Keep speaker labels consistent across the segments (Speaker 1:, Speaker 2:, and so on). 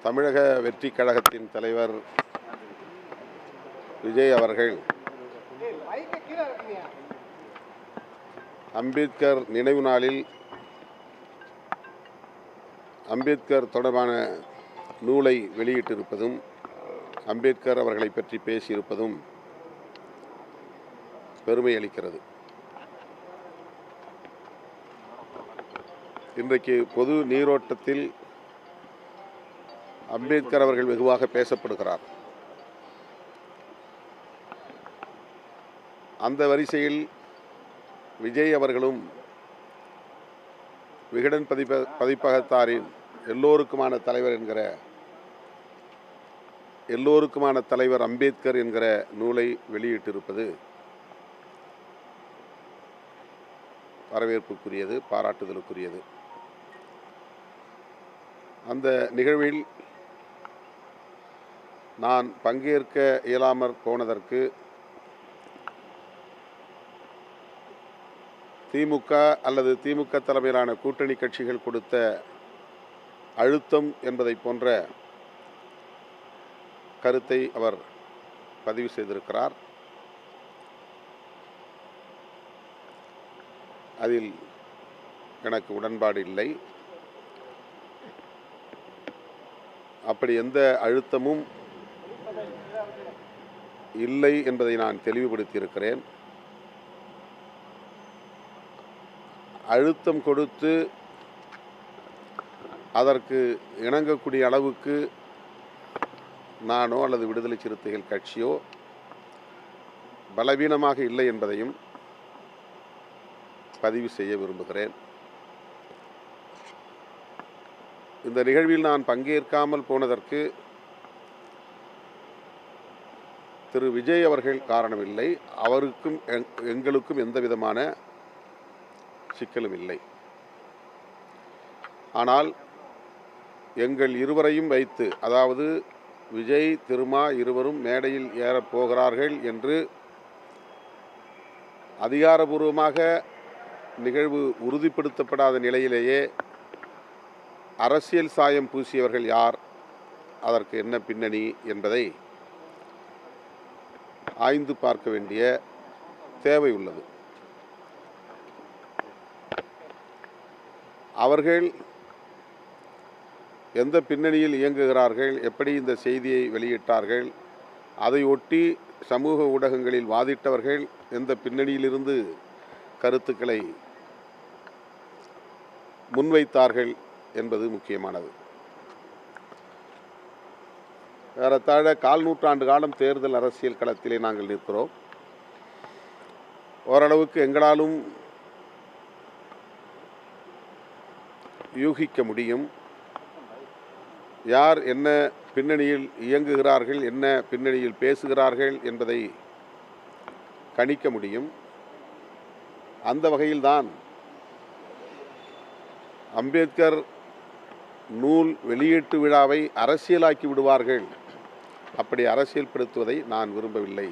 Speaker 1: தமிழக வெற்றி கழகத்தின் தலைவர் விஜய் அவர்கள் அம்பேத்கர் நினைவு நாளில் அம்பேத்கர் தொடர்பான நூலை வெளியிட்டிருப்பதும் அம்பேத்கர் அவர்களை பற்றி பேசியிருப்பதும் பெருமை அளிக்கிறது. இன்றைக்கு பொது நீரோட்டத்தில் அம்பேத்கர் அவர்கள் வெகுவாக பேசப்படுகிறார். அந்த வரிசையில் விஜய் அவர்களும் விகடன் பதிப்பகத்தாரின் எல்லோருக்குமான தலைவர் அம்பேத்கர் என்கிற நூலை வெளியிட்டிருப்பது வரவேற்புக்குரியது, பாராட்டுதலுக்குரியது. அந்த நிகழ்வில் நான் பங்கேற்க இயலாமற் போனதற்கு திமுக அல்லது திமுக தலைமையிலான கூட்டணி கட்சிகள் கொடுத்த அழுத்தம் என்பதை போன்ற கருத்தை அவர் பதிவு செய்திருக்கிறார். அதில் எனக்கு உடன்பாடு இல்லை. அப்படி எந்த அழுத்தமும் இல்லை என்பதை நான் தெளிவுபடுத்தியிருக்கிறேன். அழுத்தம் கொடுத்து அதற்கு இணங்கக்கூடிய அளவுக்கு நானோ அல்லது விடுதலை சிறுத்தைகள் கட்சியோ பலவீனமாக இல்லை என்பதையும் பதிவு செய்ய விரும்புகிறேன். இந்த நிகழ்வில் நான் பங்கேற்காமல் போனதற்கு திரு விஜய் அவர்கள் காரணமில்லை. அவருக்கும் எங்களுக்கும் எந்த விதமான சிக்கலும் இல்லை. ஆனால் எங்கள் இருவரையும் வைத்து, அதாவது விஜய் திருமா இருவரும் மேடையில் ஏறப்போகிறார்கள் என்று அதிகாரபூர்வமாக நிகழ்வு உறுதிப்படுத்தப்படாத நிலையிலேயே அரசியல் சாயம் பூசியவர்கள் யார், அதற்கு என்ன பின்னணி என்பதை ஆய்ந்து பார்க்க வேண்டிய தேவை உள்ளது. அவர்கள் எந்த பின்னணியில் இயங்குகிறார்கள், எப்படி இந்த செய்தியை வெளியிட்டார்கள், அதை ஒட்டி சமூக ஊடகங்களில் வாதிட்டவர்கள் எந்த பின்னணியிலிருந்து கருத்துக்களை முன்வைத்தார்கள் என்பது முக்கியமானது. ஏறத்தாழ 1/4 நூற்றாண்டு காலம் தேர்தல் அரசியல் களத்திலே நாங்கள் நிற்கிறோம். ஓரளவுக்கு எங்களாலும் யூகிக்க முடியும் யார் என்ன பின்னணியில் இயங்குகிறார்கள், என்ன பின்னணியில் பேசுகிறார்கள் என்பதை கணிக்க முடியும். அந்த வகையில்தான் அம்பேத்கர் நூல் வெளியீட்டு விழாவை அரசியலாக்கி விடுவார்கள், அப்படி அரசியல்படுத்துவதை நான் விரும்பவில்லை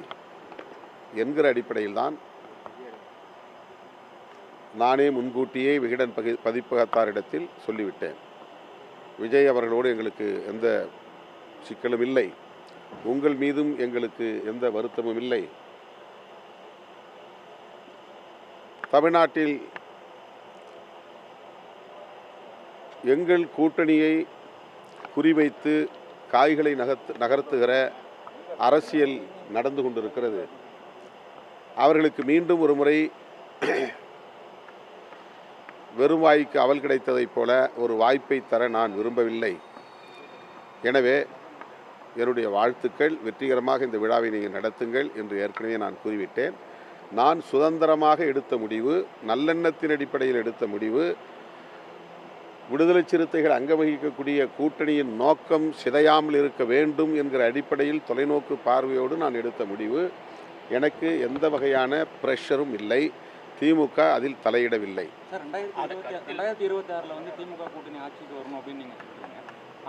Speaker 1: என்கிற அடிப்படையில்தான் நானே முன்கூட்டியே விகடன் பதிப்பகத்தாரிடத்தில் சொல்லிவிட்டேன். விஜய் அவர்களோடு எங்களுக்கு எந்த சிக்கலும் இல்லை, உங்கள் மீதும் எங்களுக்கு எந்த வருத்தமும் இல்லை. தமிழ்நாட்டில் எங்கள் கூட்டணியை குறிவைத்து காய்களை நகர்த்துகிற அரசியல் நடந்து கொண்டிருக்கிறது. அவர்களுக்கு மீண்டும் ஒரு முறை வெறும் வாய்க்கு அவல் கிடைத்ததைப் போல ஒரு வாய்ப்பை தர நான் விரும்பவில்லை. எனவே என்னுடைய வாழ்த்துக்கள், வெற்றிகரமாக இந்த விழாவை நீங்கள் நடத்துங்கள் என்று ஏற்கனவே நான் கூறிவிட்டேன். நான் சுதந்திரமாக எடுத்த முடிவு, நல்லெண்ணத்தின் அடிப்படையில் எடுத்த முடிவு, விடுதலை சிறுத்தைகள் அங்க வகிக்கக்கூடிய கூட்டணியின் நோக்கம் சிதையாமல் இருக்க வேண்டும் என்கிற அடிப்படையில் தொலைநோக்கு பார்வையோடு நான் எடுத்த முடிவு. எனக்கு எந்த வகையான பிரஷரும் இல்லை. திமுக அதில் தலையிடவில்லை.
Speaker 2: சார், 2026 திமுக கூட்டணி ஆட்சிக்கு வரணும் அப்படின்னு நீங்கள் சொல்கிறீங்க.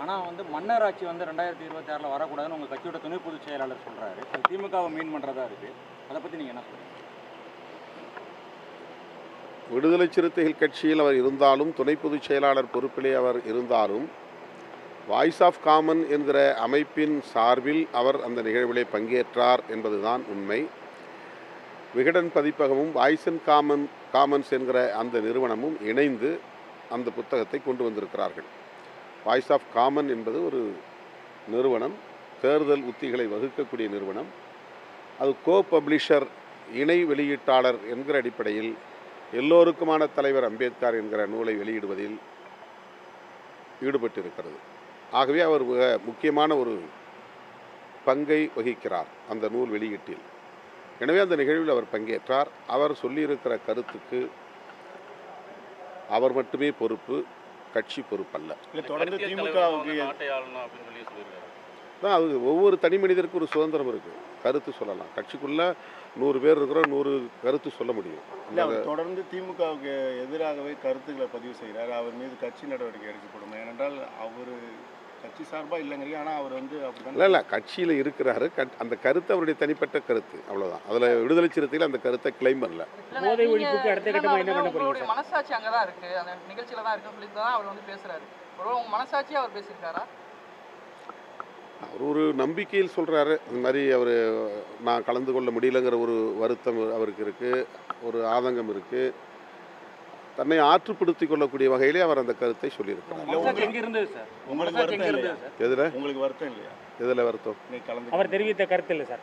Speaker 2: ஆனால் மன்னர் ஆட்சி 2026 வரக்கூடாதுன்னு உங்கள் கட்சியோட துணை பொதுச் செயலாளர் சொல்கிறாரு. திமுகவை மீன் பண்ணுறதா இருக்குது. அதை பற்றி நீங்கள் என்ன சொல்கிறீங்க?
Speaker 1: விடுதலை சிறுத்தைகள் கட்சியில் அவர் இருந்தாலும், துணை பொதுச் செயலாளர் பொறுப்பிலே அவர் இருந்தாலும், வாய்ஸ் ஆஃப் காமன் என்கிற அமைப்பின் சார்பில் அவர் அந்த நிகழ்விலே பங்கேற்றார் என்பதுதான் உண்மை. விகடன் பதிப்பகமும் வாய்ஸ் அண்ட் காமன்ஸ் என்கிற அந்த நிறுவனமும் இணைந்து அந்த புத்தகத்தை கொண்டு வந்திருக்கிறார்கள். வாய்ஸ் ஆஃப் காமன் என்பது ஒரு நிறுவனம், தேர்தல் உத்திகளை வகுக்கக்கூடிய நிறுவனம். அது கோ பப்ளிஷர், இணை வெளியீட்டாளர் என்கிற அடிப்படையில் எல்லோருக்குமான தலைவர் அம்பேத்கர் என்கிற நூலை வெளியிடுவதில் ஈடுபட்டிருக்கிறது. ஆகவே அவர் முக்கியமான ஒரு பங்கை வகிக்கிறார் அந்த நூல் வெளியீட்டில். எனவே அந்த நிகழ்வில் அவர் பங்கேற்றார். அவர் சொல்லியிருக்கிற கருத்துக்கு அவர் மட்டுமே பொறுப்பு, கட்சி பொறுப்பல்ல.
Speaker 3: தொடர்ந்து திமுகவுக்கு
Speaker 1: தான் அது ஒவ்வொரு தனி மனிதருக்கும் ஒரு சுதந்திரம் இருக்குது, கருத்து சொல்லலாம். கட்சிக்குள்ளே 100 பேர் இருக்கிறோம், 100 கருத்து சொல்ல முடியும்.
Speaker 3: இல்லை, அவர் தொடர்ந்து திமுகவுக்கு எதிராகவே கருத்துக்களை பதிவு செய்கிறார். அவர் மீது கட்சி நடவடிக்கை எடுக்கப்படும். ஏனென்றால் அவர் கட்சி சார்பாக இல்லைங்கிறீங்க, ஆனால் அவர் வந்து அப்படி
Speaker 1: இல்லை கட்சியில் இருக்கிறாரு. அந்த கருத்து அவருடைய தனிப்பட்ட கருத்து, அவ்வளோதான். அதில் விடுதலை சிறுத்தையில் அந்த கருத்தை கிளைம் பண்ணல.
Speaker 4: போதை ஒழிப்புக்கு அடுத்த கட்டமாக என்ன பண்ண போறீங்க?
Speaker 5: உங்களுடைய மனசாட்சி அங்கே தான் இருக்குது, அந்த நிகழ்ச்சியில் தான் இருக்குன்னு சொல்லி தான் அவர் வந்து பேசுகிறாரு. ஒருவேளை உங்கள் மனசாட்சியாக அவர் பேசியிருக்காரா?
Speaker 1: அவர் ஒரு நம்பிக்கையில் சொல்கிறாரு. இந்த மாதிரி அவர் நான் கலந்து கொள்ள முடியலங்கிற ஒரு வருத்தம் அவருக்கு இருக்குது, ஒரு ஆதங்கம் இருக்குது. தன்னை ஆற்றுப்படுத்திக் கொள்ளக்கூடிய வகையிலே அவர் அந்த கருத்தை சொல்லியிருக்கிறார்.
Speaker 3: உங்களுக்கு வருத்தம் இல்லையா?
Speaker 1: எதில்
Speaker 3: உங்களுக்கு வருத்தம் இல்லையா?
Speaker 1: எதில் வருத்தம்?
Speaker 4: அவர் தெரிவித்த கருத்து இல்லை சார்.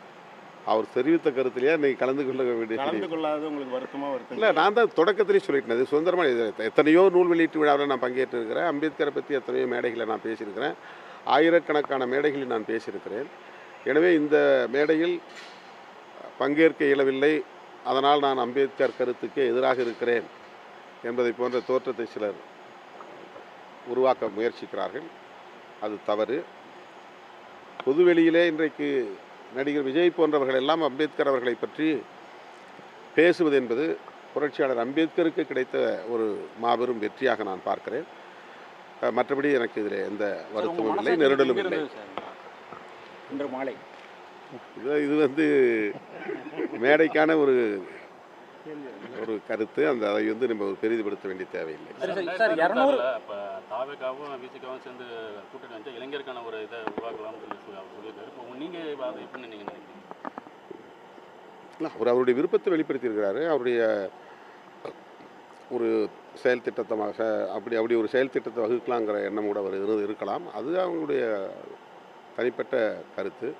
Speaker 1: அவர் தெரிவித்த கருத்துலையா இன்னைக்கு கலந்து கொள்ள வேண்டிய
Speaker 3: கலந்து கொள்ளாத உங்களுக்கு வருத்தமாக வருத்தம்
Speaker 1: இல்லை. நான் தான் தொடக்கத்திலே சொல்லிட்டேன், அது சுதந்திரமாக எத்தனையோ நூல் வெளியீட்டு விழாவில் நான் பங்கேற்றிருக்கிறேன். அம்பேத்கரை பற்றி எத்தனையோ மேடைகளை நான் பேசியிருக்கிறேன், ஆயிரக்கணக்கான மேடைகளில் நான் பேசியிருக்கிறேன். எனவே இந்த மேடையில் பங்கேற்க இயலவில்லை, அதனால் நான் அம்பேத்கர் கருத்துக்கு எதிராக இருக்கிறேன் என்பதை போன்ற தோற்றத்தை சிலர் உருவாக்க முயற்சிக்கிறார்கள். அது தவறு. பொதுவெளியிலே இன்றைக்கு நடிகர் விஜய் போன்றவர்கள் எல்லாம் அம்பேத்கர் அவர்களை பற்றி பேசுவது என்பது புரட்சியாளர் அம்பேத்கருக்கு கிடைத்த ஒரு மாபெரும் வெற்றியாக நான் பார்க்கிறேன். மற்றபடி எனக்கு இதில் எந்த வருத்தமும் இல்லை, நெருடலும் இல்லை.
Speaker 4: இன்று மாலை
Speaker 1: இது வந்து மேடைக்கான ஒரு கருத்து. அதை வந்து நம்ம ஒரு பெரிதுபடுத்த வேண்டிய தேவையில்லை.
Speaker 6: இப்போ தாவேக்காவும் விசிகாவும் சேர்ந்து கூட்டணி வந்து இளைஞருக்கான ஒரு இதை உருவாக்கலாம்னு சொல்லியிருக்காரு. இப்போ நீங்கள் அதை எப்படின்னு நீங்கள் நினைக்கிறீங்க?
Speaker 1: இல்லை, அவர் அவருடைய விருப்பத்தை வெளிப்படுத்தியிருக்கிறாரு. அவருடைய ஒரு செயல் திட்டமாக அப்படி ஒரு செயல் திட்டத்தை வகுக்கலாங்கிற எண்ணம் கூட அவர் இருக்கலாம். அது அவங்களுடைய தனிப்பட்ட கருத்து.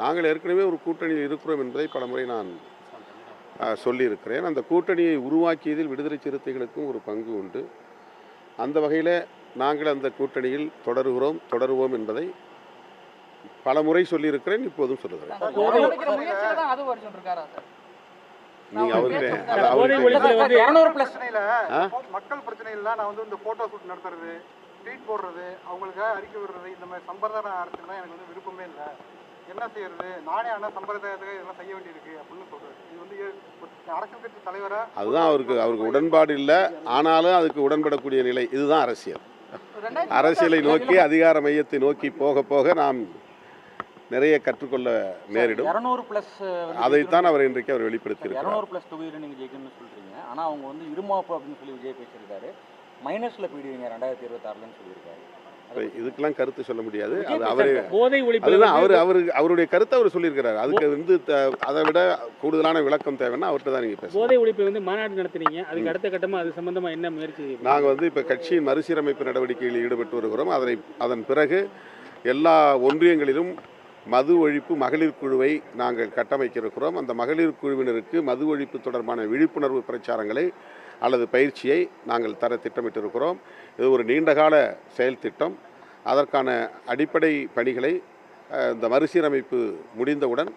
Speaker 1: நாங்கள் ஏற்கனவே ஒரு கூட்டணியில் இருக்கிறோம் என்பதை பலமுறை நான் சொல்லியிருக்கிறேன். அந்த கூட்டணியை உருவாக்கியதில் விடுதலை சிறுத்தைகளுக்கும் ஒரு பங்கு உண்டு. அந்த வகையில் நாங்கள் அந்த கூட்டணியில் தொடருவோம் என்பதை பல முறை சொல்லியிருக்கிறேன், இப்போதும் சொல்லுகிறேன். நீங்கள்
Speaker 7: மக்கள் பிரச்சனையில் நான் வந்து இந்த போட்டோ ஷூட் நடத்துறது, ட்வீட் போடுறது, அவங்களுக்கு அறிக்கை விடுறது, இந்த மாதிரி சம்பிரதாய அரசுலாம் எனக்கு வந்து விருப்பமே இல்லை. என்ன செய்யறது, நானே ஆனால் சம்பிரதாயத்துக்கு இதெல்லாம் செய்ய வேண்டியிருக்கு அப்படின்னு சொல்றாரு. இது வந்து அரசியல் கட்சி தலைவராக
Speaker 1: அதுதான் அவருக்கு உடன்பாடு இல்லை. ஆனாலும் அதுக்கு உடன்படக்கூடிய நிலை, இதுதான் அரசியல். அரசியலை நோக்கி, அதிகார மையத்தை நோக்கி போக போக நாம் நிறைய கற்றுக்கொள்ள நேரிடும்.
Speaker 2: 200+
Speaker 1: அதைத்தான் அவர் இன்றைக்கு அவர் வெளிப்படுத்தியிருக்கிறார்.
Speaker 2: 200+ தொகுதியில் நீங்கள் ஜெயிக்கணும்னு சொல்கிறீங்க. ஆனால் அவங்க வந்து இருமாப்பு அப்படின்னு சொல்லி விஜய் பேசியிருக்காரு. மைனஸில் போயிடுவீங்க 2026ன்னு சொல்லியிருக்காரு.
Speaker 1: இதுக்கெல்லாம் கருத்து சொல்ல முடியாது. அது அவரு
Speaker 4: போதை ஒழிப்பு
Speaker 1: அதுதான் அவருடைய கருத்தை அவர் சொல்லியிருக்கிறார். அதுக்கு வந்து அதை விட கூடுதலான விளக்கம் தேவைன்னா அவர்கிட்ட தான் நீங்கள் பேசுங்க.
Speaker 4: போதை ஒழிப்பு வந்து மாநாடு நடத்துனீங்க, அதுக்கு அடுத்த கட்டமாக அது சம்பந்தமாக என்ன முயற்சி?
Speaker 1: நாங்கள் வந்து இப்போ கட்சியின் மறுசீரமைப்பு நடவடிக்கைகளில் ஈடுபட்டு வருகிறோம். அதன் பிறகு எல்லா ஒன்றியங்களிலும் மது ஒழிப்பு மகளிர் குழுவை நாங்கள் கட்டமைக்க இருக்கிறோம். அந்த மகளிர் குழுவினருக்கு மது ஒழிப்பு தொடர்பான விழிப்புணர்வு பிரச்சாரங்களை அல்லது பயிற்சியை நாங்கள் தர திட்டமிட்டிருக்கிறோம். இது ஒரு நீண்டகால செயல் திட்டம். அதற்கான அடிப்படை பணிகளை இந்த மறுசீரமைப்பு முடிந்தவுடன்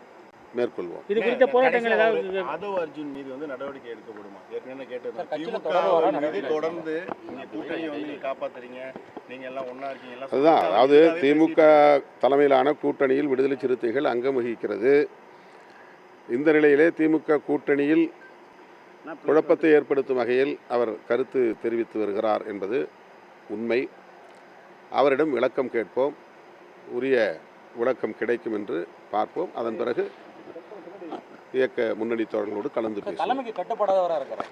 Speaker 1: மேற்கொள்வோம்.
Speaker 4: இது குறித்த போராட்டங்கள் ஏதாவது
Speaker 3: ஆதவ் அர்ஜுன் மீது வந்து நடவடிக்கை எடுக்கப்படுமா? ஏற்கனவே கேட்டது திமுக தொடர்ந்து கூட்டணியை வந்து காப்பாத்துறீங்க, நீங்க எல்லாம் ஒன்னா இருக்கீங்க.
Speaker 1: அதுதான், அதாவது திமுக தலைமையிலான கூட்டணியில் விடுதலை சிறுத்தைகள் அங்கம் வகிக்கிறது. இந்த நிலையிலே திமுக கூட்டணியில் குழப்பத்தை ஏற்படுத்தும் வகையில் அவர் கருத்து தெரிவித்து வருகிறார் என்பது உண்மை. அவரிடம் விளக்கம் கேட்போம், உரிய விளக்கம் கிடைக்கும் என்று பார்ப்போம். அதன் பிறகு இயக்க முன்னணி தோழர்களோடு கலந்து பேசுவோம்.
Speaker 2: தலைமைக்கு கட்டுப்படாதவராக இருக்கிறார்.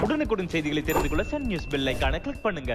Speaker 8: உடனுக்குடன் செய்திகளை தெரிந்து கொள்ள சன் நியூஸ் பெல் ஐகானை கிளிக் பண்ணுங்க.